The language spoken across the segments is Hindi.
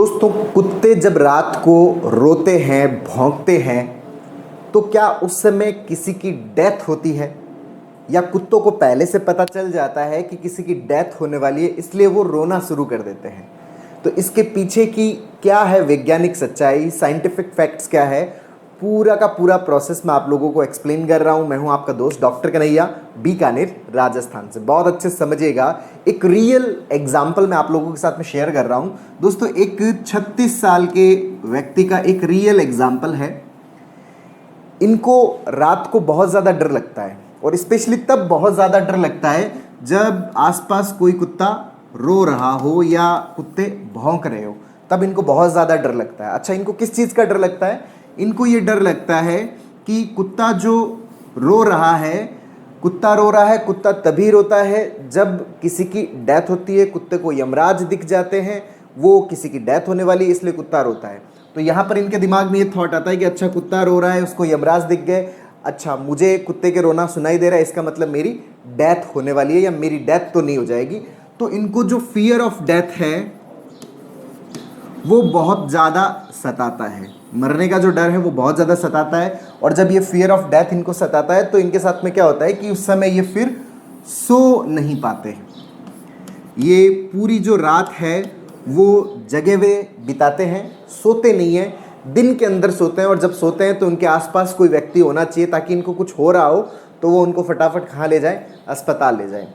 दोस्तों, कुत्ते जब रात को रोते हैं, भौंकते हैं, तो क्या उस समय किसी की डेथ होती है या कुत्तों को पहले से पता चल जाता है कि किसी की डेथ होने वाली है, इसलिए वो रोना शुरू कर देते हैं? तो इसके पीछे की क्या है वैज्ञानिक सच्चाई, साइंटिफिक फैक्ट्स क्या है, पूरा का पूरा प्रोसेस मैं आप लोगों को एक्सप्लेन कर रहा हूं। मैं हूं आपका दोस्त डॉक्टर कन्हैया, बीकानेर, राजस्थान से। बहुत अच्छे से समझिएगा, एक रियल एग्जाम्पल मैं आप लोगों के साथ में शेयर कर रहा हूं। दोस्तों, एक 36 साल के व्यक्ति का एक रियल एग्जाम्पल है। इनको रात को बहुत ज़्यादा डर लगता है, और स्पेशली तब बहुत ज़्यादा डर लगता है जब आसपास कोई कुत्ता रो रहा हो या कुत्ते भौंक रहे हो, तब इनको बहुत ज़्यादा डर लगता है। अच्छा, इनको किस चीज़ का डर लगता है? इनको ये डर लगता है कि कुत्ता जो रो रहा है, कुत्ता रो रहा है, कुत्ता तभी रोता है जब किसी की डेथ होती है। कुत्ते को यमराज दिख जाते हैं, वो किसी की डेथ होने वाली है, इसलिए कुत्ता रोता है। तो यहाँ पर इनके दिमाग में ये थॉट आता है कि अच्छा, कुत्ता रो रहा है, उसको यमराज दिख गए, अच्छा मुझे कुत्ते के रोना सुनाई दे रहा है, इसका मतलब मेरी डेथ होने वाली है या मेरी डेथ तो नहीं हो जाएगी। तो इनको जो फियर ऑफ डेथ है वो बहुत ज़्यादा सताता है। मरने का जो डर है वो बहुत ज़्यादा सताता है, और जब ये फियर ऑफ डेथ इनको सताता है तो इनके साथ में क्या होता है कि उस समय ये फिर सो नहीं पाते। ये पूरी जो रात है वो जगे हुए बिताते हैं, सोते नहीं हैं। दिन के अंदर सोते हैं, और जब सोते हैं तो उनके आसपास कोई व्यक्ति होना चाहिए ताकि इनको कुछ हो रहा हो तो वो उनको फटाफट कहाँ ले जाए? अस्पताल ले जाए।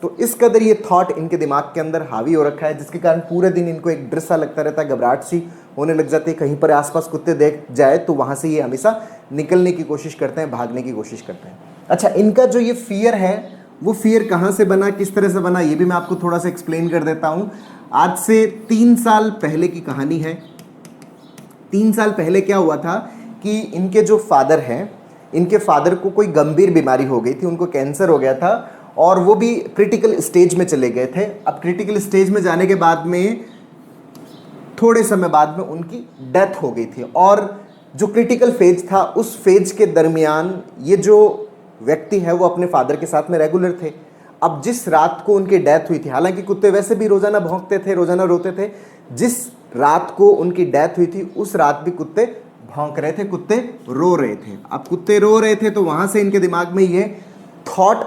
तो इस कदर ये थॉट इनके दिमाग के अंदर हावी हो रखा है, जिसके कारण पूरे दिन इनको एक डर सा लगता रहता है, घबराहट सी होने लग जाती है। कहीं पर आसपास कुत्ते देख जाए तो वहाँ से ये हमेशा निकलने की कोशिश करते हैं, भागने की कोशिश करते हैं। अच्छा, इनका जो ये फियर है वो फियर कहाँ से बना, किस तरह से बना, ये भी मैं आपको थोड़ा सा एक्सप्लेन कर देता हूँ। आज से 3 साल पहले की कहानी है। 3 साल पहले क्या हुआ था कि इनके जो फादर हैं, इनके फादर को कोई गंभीर बीमारी हो गई थी, उनको कैंसर हो गया था, और वो भी क्रिटिकल स्टेज में चले गए थे। अब क्रिटिकल स्टेज में जाने के बाद में थोड़े समय बाद में उनकी डेथ हो गई थी, और जो क्रिटिकल फेज था उस फेज के दरमियान ये जो व्यक्ति है वो अपने फादर के साथ में रेगुलर थे। अब जिस रात को उनकी डेथ हुई थी, हालांकि कुत्ते वैसे भी रोज़ाना भौंकते थे, रोज़ाना रोते थे, जिस रात को उनकी डेथ हुई थी उस रात भी कुत्ते भौंक रहे थे, कुत्ते रो रहे थे। अब कुत्ते रो रहे थे तो वहाँ से इनके दिमाग में ये थॉट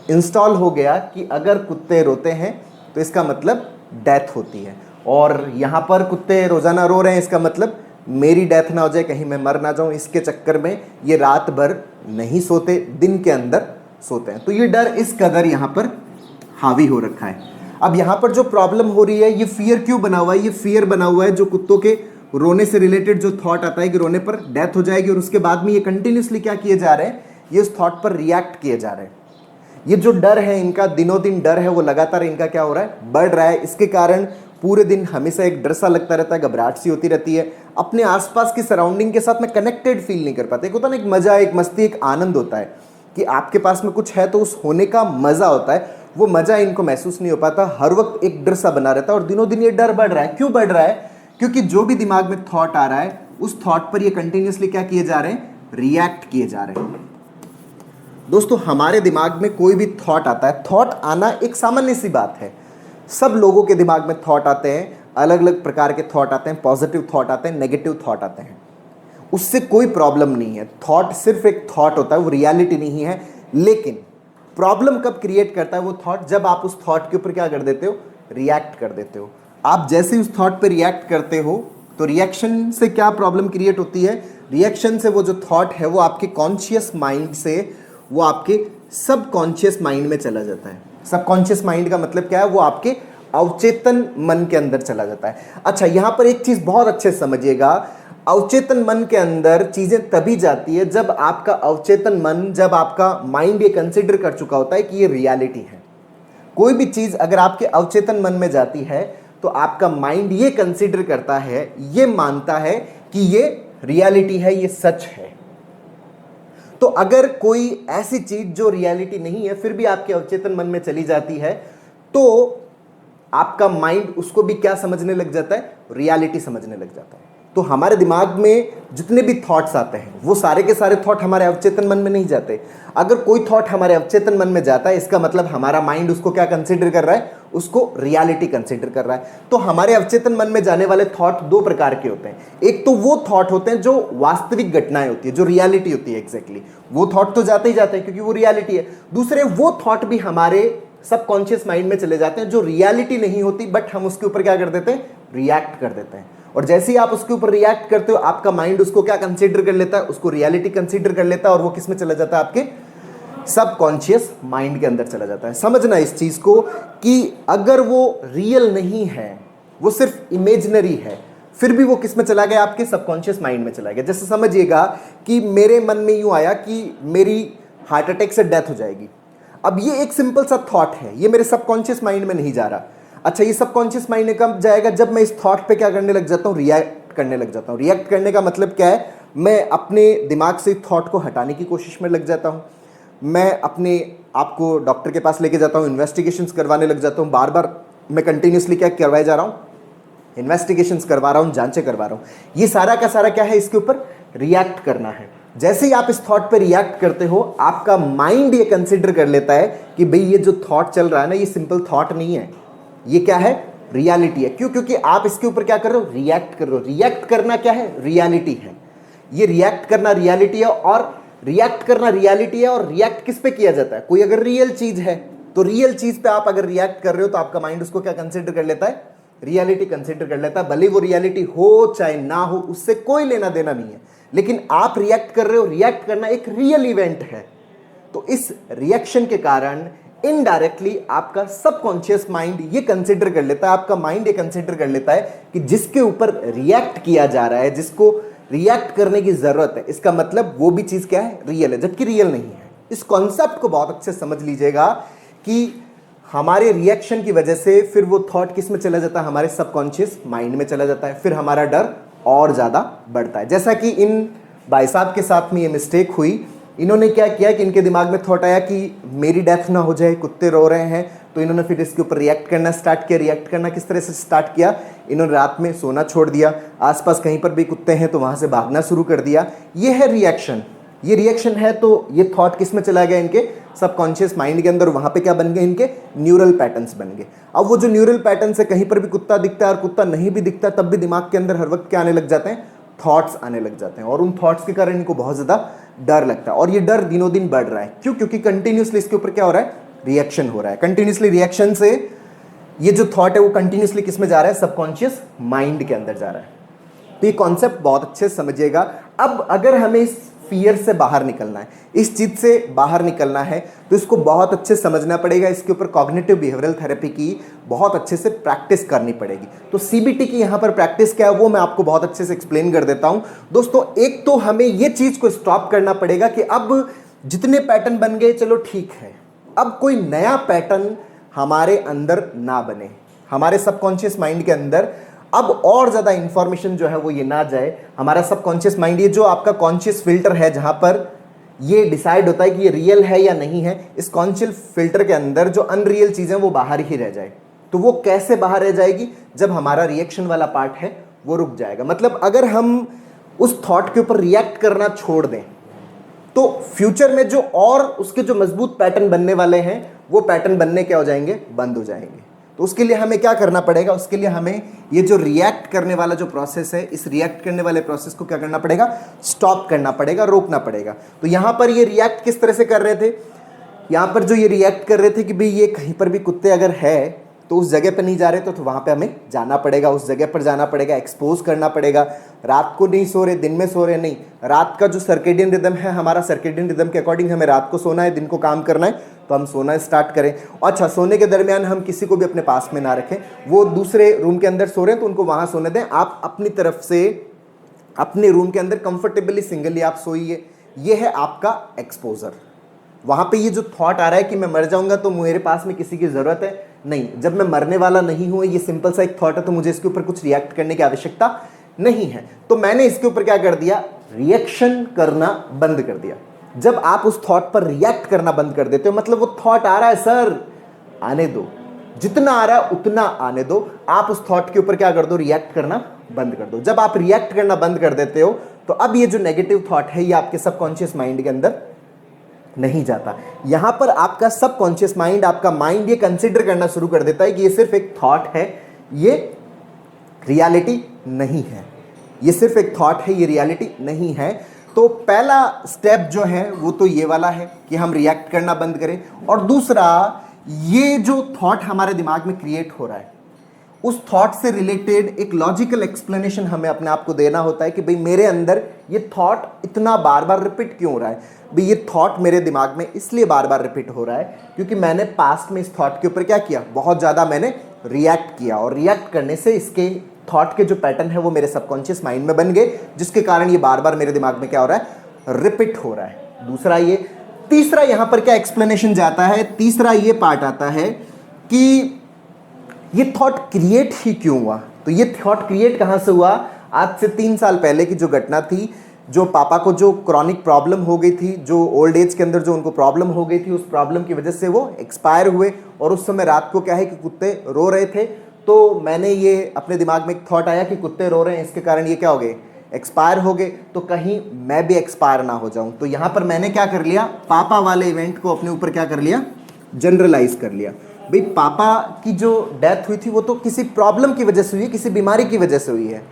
इंस्टॉल हो गया कि अगर कुत्ते रोते हैं तो इसका मतलब डेथ होती है, और यहाँ पर कुत्ते रोज़ाना रो रहे हैं, इसका मतलब मेरी डेथ ना हो जाए, कहीं मैं मर ना जाऊँ। इसके चक्कर में ये रात भर नहीं सोते, दिन के अंदर सोते हैं। तो ये डर इस कदर यहाँ पर हावी हो रखा है। अब यहाँ पर जो प्रॉब्लम हो रही है, ये फियर क्यों बना हुआ है? ये फियर बना हुआ है जो कुत्तों के रोने से रिलेटेड जो थॉट आता है कि रोने पर डेथ हो जाएगी, और उसके बाद में ये कंटिन्यूसली क्या किए जा रहे हैं, ये उस थॉट पर रिएक्ट किए जा रहे हैं। ये जो डर है इनका, दिनों दिन डर है, वो लगातार इनका क्या हो रहा है? बढ़ रहा है। इसके कारण पूरे दिन हमेशा एक डर सा लगता रहता है, घबराहट सी होती रहती है, अपने आसपास की सराउंडिंग के साथ में कनेक्टेड फील नहीं कर पाते। एक होता ना, एक मजा, एक मस्ती, एक आनंद होता है कि आपके पास में कुछ है तो उस होने का मजा होता है, वो मजा इनको महसूस नहीं हो पाता। हर वक्त एक डर सा बना रहता है, और दिनों दिन ये डर बढ़ रहा है। क्यों बढ़ रहा है? क्योंकि जो भी दिमाग में थॉट आ रहा है उस थॉट पर ये कंटिन्यूसली क्या किए जा रहे हैं? रिएक्ट किए जा रहे हैं। दोस्तों, हमारे दिमाग में कोई भी थॉट आता है, थॉट आना एक सामान्य सी बात है। सब लोगों के दिमाग में थॉट आते हैं, अलग अलग प्रकार के थॉट आते हैं, पॉजिटिव थॉट आते हैं, नेगेटिव थॉट आते हैं, उससे कोई प्रॉब्लम नहीं है। थॉट सिर्फ एक थॉट होता है, वो रियलिटी नहीं है। लेकिन प्रॉब्लम कब क्रिएट करता है वो थॉट? जब आप उस थॉट के ऊपर क्या कर देते हो? रिएक्ट कर देते हो। आप जैसे ही उस थॉट पर रिएक्ट करते हो तो रिएक्शन से क्या प्रॉब्लम क्रिएट होती है? रिएक्शन से वो जो थॉट है वो आपके कॉन्शियस माइंड से वो आपके सबकॉन्शियस माइंड में चला जाता है। सबकॉन्शियस माइंड का मतलब क्या है? वो आपके अवचेतन मन के अंदर चला जाता है। अच्छा, यहाँ पर एक चीज़ बहुत अच्छे से समझिएगा, अवचेतन मन के अंदर चीज़ें तभी जाती है जब आपका अवचेतन मन, जब आपका माइंड ये कंसिडर कर चुका होता है कि ये रियलिटी है। कोई भी चीज़ अगर आपके अवचेतन मन में जाती है तो आपका माइंड ये कंसिडर करता है, ये मानता है कि ये रियलिटी है, ये सच है। तो अगर कोई ऐसी चीज जो रियलिटी नहीं है फिर भी आपके अवचेतन मन में चली जाती है, तो आपका माइंड उसको भी क्या समझने लग जाता है? रियलिटी समझने लग जाता है। तो हमारे दिमाग में जितने भी थॉट्स आते हैं वो सारे के सारे थॉट हमारे अवचेतन मन में नहीं जाते। अगर कोई थॉट हमारे अवचेतन मन में जाता है, इसका मतलब हमारा माइंड उसको क्या कंसीडर कर रहा है? उसको रियलिटी कंसिडर कर रहा है। तो हमारे अवचेतन मन में जाने वाले थॉट दो प्रकार के होते हैं। एक तो वो थॉट होते हैं जो वास्तविक घटनाएं होती है, जो रियलिटी होती है एग्जैक्टली, वो थॉट तो जाते ही जाते हैं क्योंकि वो रियलिटी है। दूसरे वो थॉट भी हमारे सबकॉन्शियस माइंड में चले जाते हैं जो रियलिटी नहीं होती, बट हम उसके ऊपर क्या कर देते हैं, रिएक्ट कर देते हैं। और जैसे ही आप उसके ऊपर रिएक्ट करते हो, आपका माइंड उसको क्या कंसीडर कर लेता है, उसको रियलिटी कंसीडर कर लेता है, और वो किस में चला जाता है, आपके सबकॉन्शियस माइंड के अंदर चला जाता है। समझना इस चीज को कि अगर वो रियल नहीं है, वो सिर्फ इमेजिनरी है, फिर भी वो किस में चला गया, आपके सबकॉन्शियस माइंड में चला गया। जैसे समझिएगा कि मेरे मन में यूं आया कि मेरी हार्ट अटैक से डेथ हो जाएगी। अब ये एक सिंपल सा थॉट है, ये मेरे सबकॉन्शियस माइंड में नहीं जा रहा। अच्छा, ये सबकॉन्शियस माइंड में कब जाएगा, जब मैं इस थॉट पे क्या करने लग जाता हूँ, रिएक्ट करने लग जाता हूँ। रिएक्ट करने का मतलब क्या है, मैं अपने दिमाग से थॉट को हटाने की कोशिश में लग जाता हूँ। मैं अपने आपको डॉक्टर के पास लेके जाता हूँ, इन्वेस्टिगेशंस करवाने लग जाता हूँ। बार बार मैं कंटिन्यूसली क्या करवाए जा रहा हूँ, इन्वेस्टिगेशंस करवा रहा हूँ, जांचें करवा रहा हूँ। ये सारा का सारा क्या है, इसके ऊपर रिएक्ट करना है। जैसे ही आप इस थॉट पे रिएक्ट करते हो, आपका माइंड ये कंसिडर कर लेता है कि भाई ये जो थॉट चल रहा है ना, ये सिंपल थॉट नहीं है, ये क्या है, रियलिटी है। क्यों? क्योंकि आप इसके ऊपर क्या कर रहे हो, रिएक्ट कर रहे हो। रिएक्ट करना क्या है, रियलिटी है। ये रिएक्ट करना रियलिटी है, और रिएक्ट करना रियलिटी है। और रिएक्ट किस पे किया जाता है, कोई अगर रियल चीज है तो रियल चीज पे आप अगर रिएक्ट कर रहे हो तो आपका माइंड उसको क्या कंसिडर कर लेता है, रियलिटी कंसिडर कर लेता है। भले वो रियलिटी हो चाहे ना हो, उससे कोई लेना देना नहीं है, लेकिन आप रिएक्ट कर रहे हो। रिएक्ट करना एक रियल इवेंट है। तो इस रिएक्शन के कारण इनडायरेक्टली आपका सबकॉन्शियस माइंड ये कंसिडर कर लेता है, आपका माइंड ये कंसिडर कर लेता है कि जिसके ऊपर रिएक्ट किया जा रहा है, जिसको रिएक्ट करने की जरूरत है, इसका मतलब वो भी चीज क्या है, रियल है, जबकि रियल नहीं है। इस कॉन्सेप्ट को बहुत अच्छे से समझ लीजिएगा कि हमारे रिएक्शन की वजह से फिर वो थॉट किस में चला जाता है, हमारे सबकॉन्शियस माइंड में चला जाता है। फिर हमारा डर और ज्यादा बढ़ता है। जैसा कि इन भाई साहब के साथ में ये मिस्टेक हुई। इन्होंने क्या किया कि इनके दिमाग में थॉट आया कि मेरी डेथ ना हो जाए, कुत्ते रो रहे हैं, तो इन्होंने फिर इसके ऊपर रिएक्ट करना स्टार्ट किया। रिएक्ट करना किस तरह से स्टार्ट किया, इन्होंने रात में सोना छोड़ दिया, आसपास कहीं पर भी कुत्ते हैं तो वहां से भागना शुरू कर दिया। ये है रिएक्शन। ये रिएक्शन है, तो ये थॉट किस में चला गया, इनके सबकॉन्शियस माइंड के अंदर। वहां पे क्या बन गए, इनके न्यूरल पैटर्न्स बन गए। अब वो जो न्यूरल पैटर्न्स है, कहीं पर भी कुत्ता दिखता है और कुत्ता नहीं भी दिखता, तब भी दिमाग के अंदर हर वक्त क्या आने लग जाते हैं, थॉट्स आने लग जाते हैं। और उन थॉट्स के कारण इनको बहुत ज्यादा डर लगता है, और ये डर दिनों दिन बढ़ रहा है। क्यों? क्योंकि कंटिन्यूसली इसके ऊपर क्या हो रहा है, रिएक्शन हो रहा है। कंटिन्यूसली रिएक्शन से ये जो थॉट है वो कंटिन्यूसली किस में जा रहा है, सबकॉन्शियस माइंड के अंदर जा रहा है। तो ये कॉन्सेप्ट बहुत अच्छे से समझिएगा। अब अगर हमें इस फियर से बाहर निकलना है, इस चीज से बाहर निकलना है, तो इसको बहुत अच्छे से समझना पड़ेगा। इसके ऊपर कॉग्निटिव बिहेवियरल थेरेपी की बहुत अच्छे से प्रैक्टिस करनी पड़ेगी। तो सीबीटी की यहाँ पर प्रैक्टिस क्या है वो मैं आपको बहुत अच्छे से एक्सप्लेन कर देता हूँ। दोस्तों, एक तो हमें ये चीज को स्टॉप करना पड़ेगा कि अब जितने पैटर्न बन गए चलो ठीक है, अब कोई नया पैटर्न हमारे अंदर ना बने, हमारे सबकॉन्शियस माइंड के अंदर अब और ज्यादा इंफॉर्मेशन जो है वो ये ना जाए। हमारा सबकॉन्शियस माइंड, ये जो आपका कॉन्शियस फिल्टर है जहां पर ये डिसाइड होता है कि ये रियल है या नहीं है, इस कॉन्शियस फिल्टर के अंदर जो अनरियल चीजें वो बाहर ही रह जाए। तो वो कैसे बाहर रह जाएगी, जब हमारा रिएक्शन वाला पार्ट है वो रुक जाएगा। मतलब अगर हम उस थॉट के ऊपर रिएक्ट करना छोड़ दें, तो फ्यूचर में जो और उसके जो मजबूत पैटर्न बनने वाले हैं, वो पैटर्न बनने क्या हो जाएंगे, बंद हो जाएंगे। तो उसके लिए हमें क्या करना पड़ेगा, उसके लिए हमें ये जो रिएक्ट करने वाला जो प्रोसेस है, इस रिएक्ट करने वाले प्रोसेस को क्या करना पड़ेगा, स्टॉप करना पड़ेगा, रोकना पड़ेगा। तो यहां पर ये रिएक्ट किस तरह से कर रहे थे, यहां पर जो ये रिएक्ट कर रहे थे कि भाई ये कहीं पर भी कुत्ते अगर है तो उस जगह पर नहीं जा रहे, तो वहां पे हमें जाना पड़ेगा, उस जगह पर जाना पड़ेगा, एक्सपोज करना पड़ेगा। रात को नहीं सो रहे, दिन में सो रहे नहीं, रात का जो सर्केडियन रिदम है, हमारा सर्केडियन रिदम के अकॉर्डिंग हमें रात को सोना है, दिन को काम करना है, तो हम सोना स्टार्ट करें। अच्छा, सोने के दरमियान हम किसी को भी अपने पास में ना रखें, वो दूसरे रूम के अंदर सो रहे हैं तो उनको वहां सोने दें, आप अपनी तरफ से अपने रूम के अंदर कंफर्टेबली सिंगली आप सोइए। ये है आपका एक्सपोजर। वहां पे ये जो थॉट आ रहा है कि मैं मर जाऊंगा तो मेरे पास में किसी की जरूरत है नहीं, जब मैं मरने वाला नहीं हूं, ये सिंपल सा एक थॉट है, तो मुझे इसके ऊपर कुछ रिएक्ट करने की आवश्यकता नहीं है। तो मैंने इसके ऊपर क्या कर दिया, रिएक्शन करना बंद कर दिया। जब आप उस थॉट पर रिएक्ट करना बंद कर देते हो, मतलब वो थॉट आ रहा है सर, आने दो, जितना आ रहा है उतना आने दो, आप उस थॉट के ऊपर क्या कर दो, रिएक्ट करना बंद कर दो। जब आप रिएक्ट करना बंद कर देते हो, तो अब ये जो नेगेटिव थॉट है ये आपके सबकॉन्शियस माइंड के अंदर नहीं जाता। यहाँ पर आपका सबकॉन्शियस माइंड, आपका माइंड ये कंसिडर करना शुरू कर देता है कि ये सिर्फ एक थॉट है, ये रियलिटी नहीं है, ये सिर्फ एक थॉट है, ये रियलिटी नहीं है। तो पहला स्टेप जो है वो तो ये वाला है कि हम रिएक्ट करना बंद करें, और दूसरा ये जो थॉट हमारे दिमाग में क्रिएट हो रहा है उस थॉट से रिलेटेड एक लॉजिकल एक्सप्लेनेशन हमें अपने आप को देना होता है कि भाई मेरे अंदर ये थॉट इतना बार बार रिपीट क्यों हो रहा है। भाई ये थॉट मेरे दिमाग में इसलिए बार बार रिपीट हो रहा है क्योंकि मैंने पास्ट में इस थॉट के ऊपर क्या किया, बहुत ज़्यादा मैंने रिएक्ट किया, और रिएक्ट करने से इसके थॉट के जो पैटर्न है वो मेरे सबकॉन्शियस माइंड में बन गए, जिसके कारण ये बार बार मेरे दिमाग में क्या हो रहा है, रिपीट हो रहा है। दूसरा ये, तीसरा यहाँ पर क्या एक्सप्लेनेशन जाता है, तीसरा ये पार्ट आता है कि ये थॉट क्रिएट ही क्यों हुआ। तो ये थॉट क्रिएट कहाँ से हुआ, आज से 3 साल पहले की जो घटना थी, जो पापा को जो क्रॉनिक प्रॉब्लम हो गई थी, जो ओल्ड एज के अंदर जो उनको प्रॉब्लम हो गई थी, उस प्रॉब्लम की वजह से वो एक्सपायर हुए, और उस समय रात को क्या है कि कुत्ते रो रहे थे, तो मैंने ये अपने दिमाग में एक थॉट आया कि कुत्ते रो रहे हैं, इसके कारण ये क्या हो गए, एक्सपायर हो गए, तो कहीं मैं भी एक्सपायर ना हो जाऊं। तो यहाँ पर मैंने क्या कर लिया, पापा वाले इवेंट को अपने ऊपर क्या कर लिया, जनरलाइज कर लिया। भाई पापा की जो डेथ हुई थी वो तो किसी प्रॉब्लम की वजह से हुई है, किसी बीमारी की वजह से हुई है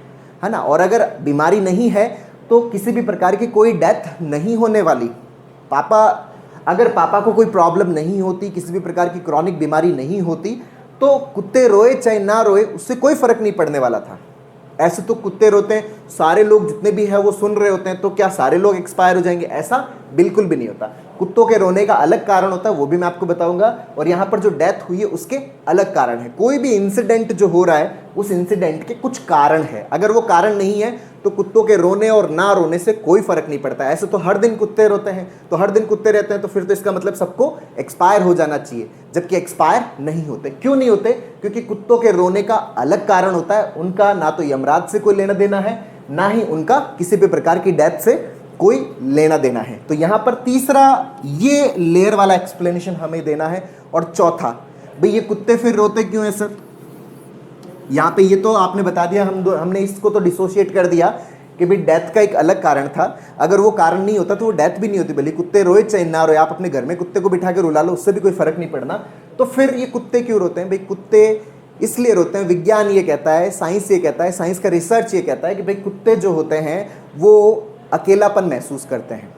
ना, और अगर बीमारी नहीं है तो किसी भी प्रकार की कोई डेथ नहीं होने वाली। अगर पापा को कोई प्रॉब्लम नहीं होती, किसी भी प्रकार की क्रॉनिक बीमारी नहीं होती, तो कुत्ते रोए चाहे ना रोए उससे कोई फर्क नहीं पड़ने वाला था। ऐसे तो कुत्ते रोते हैं, सारे लोग जितने भी हैं वो सुन रहे होते हैं, तो क्या सारे लोग एक्सपायर हो जाएंगे, ऐसा बिल्कुल भी नहीं होता। कुत्तों के रोने का अलग कारण होता है, वो भी मैं आपको बताऊंगा, और यहाँ पर जो डेथ हुई है उसके अलग कारण है। कोई भी इंसिडेंट जो हो रहा है उस इंसिडेंट के कुछ कारण है, अगर वो कारण नहीं है तो कुत्तों के रोने और ना रोने से कोई फर्क नहीं पड़ता। ऐसे तो हर दिन कुत्ते रोते हैं, तो हर दिन कुत्ते रहते हैं, तो फिर तो इसका मतलब सबको एक्सपायर हो जाना चाहिए, जबकि एक्सपायर नहीं होते। क्यों नहीं होते, क्योंकि कुत्तों के रोने का अलग कारण होता है, उनका ना तो यमराज से कोई लेना देना है, ना ही उनका किसी भी प्रकार की डेथ से कोई लेना देना है। तो यहाँ पर तीसरा ये लेयर वाला एक्सप्लेनेशन हमें देना है। और चौथा, भाई ये कुत्ते फिर रोते क्यों है सर, यहाँ पे ये तो आपने बता दिया, हमने इसको तो डिसोशिएट कर दिया कि भाई डेथ का एक अलग कारण था। अगर वो कारण नहीं होता तो वो डेथ भी नहीं होती, भले कुत्ते रोए चाहे ना रोए, आप अपने घर में कुत्ते को बिठा के रुला लो, उससे भी कोई फर्क नहीं पड़ना। तो फिर ये कुत्ते क्यों रोते हैं, भाई कुत्ते इसलिए रोते हैं, विज्ञान ये कहता है, साइंस ये कहता है, साइंस का रिसर्च ये कहता है कि भाई कुत्ते जो होते हैं वो अकेलापन महसूस करते हैं।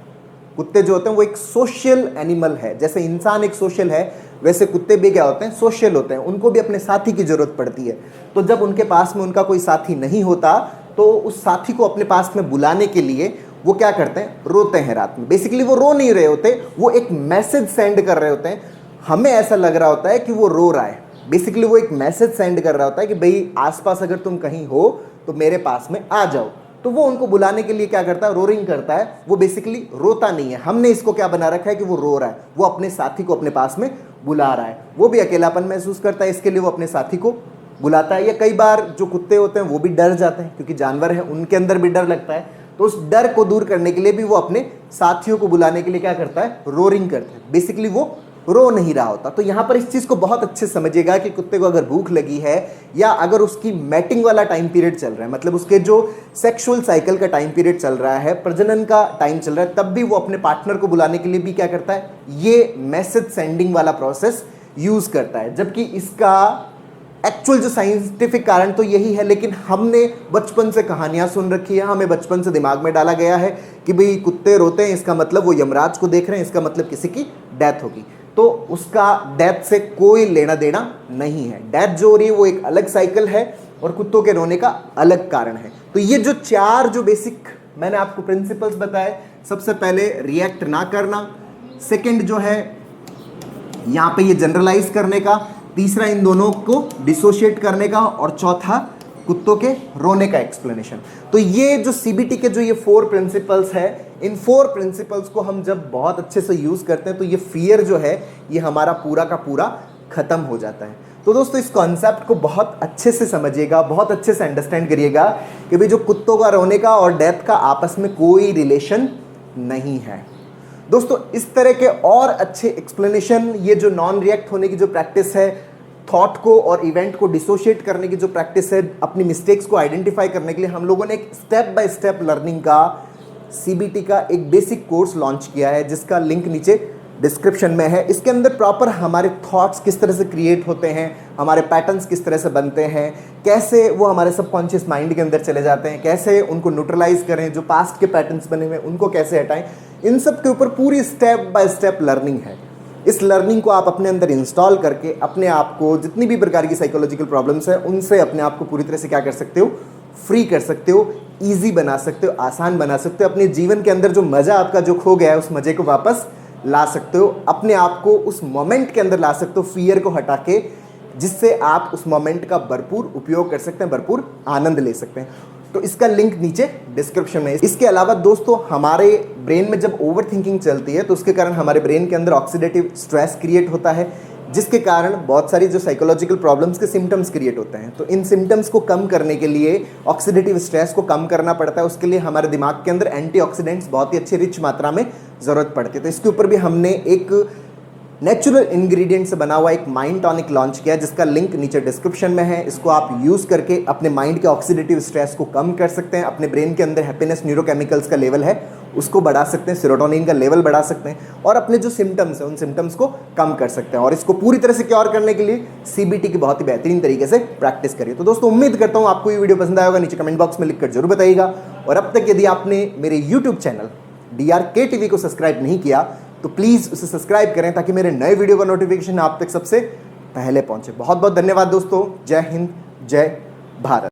कुत्ते जो होते हैं वो एक सोशल एनिमल है, जैसे इंसान एक सोशल है वैसे कुत्ते भी क्या होते हैं, सोशल होते हैं, उनको भी अपने साथी की जरूरत पड़ती है। तो जब उनके पास में उनका कोई साथी नहीं होता तो उस साथी को अपने पास में बुलाने के लिए वो क्या करते हैं, रोते हैं रात में। बेसिकली वो रो नहीं रहे होते, वो एक मैसेज सेंड कर रहे होते हैं। हमें ऐसा लग रहा होता है कि वो रो रहा है, बेसिकली वो एक मैसेज सेंड कर रहा होता है कि भाई आसपास अगर तुम कहीं हो तो मेरे पास में आ जाओ। तो वो उनको बुलाने के लिए क्या करता है, रोरिंग करता है। वो बेसिकली रोता नहीं है, हमने इसको क्या बना रखा है कि वो रो रहा है, वो अपने साथी को अपने पास में बुला रहा है। वो भी अकेलापन महसूस करता है, इसके लिए वो अपने साथी को बुलाता है। या कई बार जो कुत्ते होते हैं वो भी डर जाते हैं, क्योंकि जानवर हैं, उनके अंदर भी डर लगता है, तो उस डर को दूर करने के लिए भी वो अपने साथियों को बुलाने के लिए क्या करता है, रोरिंग करता है। बेसिकली वो रो नहीं रहा होता। तो यहाँ पर इस चीज़ को बहुत अच्छे से समझिएगा कि कुत्ते को अगर भूख लगी है या अगर उसकी मैटिंग वाला टाइम पीरियड चल रहा है, मतलब उसके जो सेक्सुअल साइकिल का टाइम पीरियड चल रहा है, प्रजनन का टाइम चल रहा है, तब भी वो अपने पार्टनर को बुलाने के लिए भी क्या करता है, ये मैसेज सेंडिंग वाला प्रोसेस यूज़ करता है। जबकि इसका एक्चुअल जो साइंटिफिक कारण तो यही है, लेकिन हमने बचपन से कहानियां सुन रखी है, हमें बचपन से दिमाग में डाला गया है कि भाई कुत्ते रोते हैं इसका मतलब वो यमराज को देख रहे हैं, इसका मतलब किसी की डेथ होगी। तो उसका डेथ से कोई लेना देना नहीं है। डेथ जो हो रही है वो एक अलग साइकिल है और कुत्तों के रोने का अलग कारण है। तो ये जो 4 जो बेसिक मैंने आपको प्रिंसिपल्स बताए, सबसे पहले रिएक्ट ना करना, सेकंड जो है यहाँ पे ये जनरलाइज करने का, तीसरा इन दोनों को डिसोशिएट करने का, और चौथा कुत्तों के रोने का एक्सप्लेनेशन। तो ये जो सीबीटी के जो ये 4 प्रिंसिपल्स है, इन 4 प्रिंसिपल्स को हम जब बहुत अच्छे से यूज़ करते हैं तो ये फियर जो है ये हमारा पूरा का पूरा ख़त्म हो जाता है। तो दोस्तों इस कॉन्सेप्ट को बहुत अच्छे से समझिएगा, बहुत अच्छे से अंडरस्टैंड करिएगा कि भाई जो कुत्तों का रोने का और डेथ का आपस में कोई रिलेशन नहीं है। दोस्तों इस तरह के और अच्छे एक्सप्लेनेशन, ये जो नॉन रिएक्ट होने की जो प्रैक्टिस है, थॉट को और इवेंट को डिसोशिएट करने की जो प्रैक्टिस है, अपनी मिस्टेक्स को आइडेंटिफाई करने के लिए हम लोगों ने एक स्टेप बाय स्टेप लर्निंग का सीबीटी का एक बेसिक कोर्स लॉन्च किया है, जिसका लिंक नीचे डिस्क्रिप्शन में है। इसके अंदर प्रॉपर हमारे थॉट्स किस तरह से क्रिएट होते हैं, हमारे पैटर्न्स किस तरह से बनते हैं, कैसे वो हमारे सबकॉन्शियस माइंड के अंदर चले जाते हैं, कैसे उनको न्यूट्रलाइज करें, जो पास्ट के पैटर्न्स बने हुए हैं उनको कैसे हटाएं, इन सब के ऊपर पूरी स्टेप बाय स्टेप लर्निंग है। इस लर्निंग को आप अपने अंदर इंस्टॉल करके अपने आप को जितनी भी प्रकार की साइकोलॉजिकल प्रॉब्लम्स है उनसे अपने आप को पूरी तरह से क्या कर सकते हो, फ्री कर सकते हो, ईजी बना सकते हो, आसान बना सकते हो। अपने जीवन के अंदर जो मज़ा आपका जो खो गया है उस मज़े को वापस ला सकते हो, अपने आप को उस मोमेंट के अंदर ला सकते हो, फियर को हटा के, जिससे आप उस मोमेंट का भरपूर उपयोग कर सकते हैं, भरपूर आनंद ले सकते हैं। तो इसका लिंक नीचे डिस्क्रिप्शन में है। इसके अलावा दोस्तों, हमारे ब्रेन में जब ओवर थिंकिंग चलती है तो उसके कारण हमारे ब्रेन के अंदर ऑक्सीडेटिव स्ट्रेस क्रिएट होता है, जिसके कारण बहुत सारी जो साइकोलॉजिकल प्रॉब्लम्स के सिम्टम्स क्रिएट होते हैं। तो इन सिम्टम्स को कम करने के लिए, ऑक्सीडेटिव स्ट्रेस को कम करना पड़ता है, उसके लिए हमारे दिमाग के अंदर एंटीऑक्सीडेंट्स बहुत ही अच्छी रिच मात्रा में ज़रूरत पड़ती है। तो इसके ऊपर भी हमने एक नेचुरल इंग्रेडिएंट से बना हुआ एक माइंड टॉनिक लॉन्च किया है, जिसका लिंक नीचे डिस्क्रिप्शन में है। इसको आप यूज़ करके अपने माइंड के ऑक्सीडेटिव स्ट्रेस को कम कर सकते हैं, अपने ब्रेन के अंदर हैप्पीनेस न्यूरोकेमिकल्स का लेवल है उसको बढ़ा सकते हैं, सेरोटोनिन का लेवल बढ़ा सकते हैं, और अपने जो सिम्टम्स हैं उन सिम्टम्स को कम कर सकते हैं। और इसको पूरी तरह से क्योर करने के लिए CBT की बहुत ही बेहतरीन तरीके से प्रैक्टिस करिए। तो दोस्तों, उम्मीद करता हूँ आपको ये वीडियो पसंद आया होगा। नीचे कमेंट बॉक्स में लिखकर जरूर बताइएगा। और अब तक यदि आपने मेरे YouTube चैनल DRK TV को सब्सक्राइब नहीं किया तो प्लीज़ उसे सब्सक्राइब करें, ताकि मेरे नए वीडियो का नोटिफिकेशन आप तक सबसे पहले पहुंचे। बहुत बहुत धन्यवाद दोस्तों। जय हिंद, जय भारत।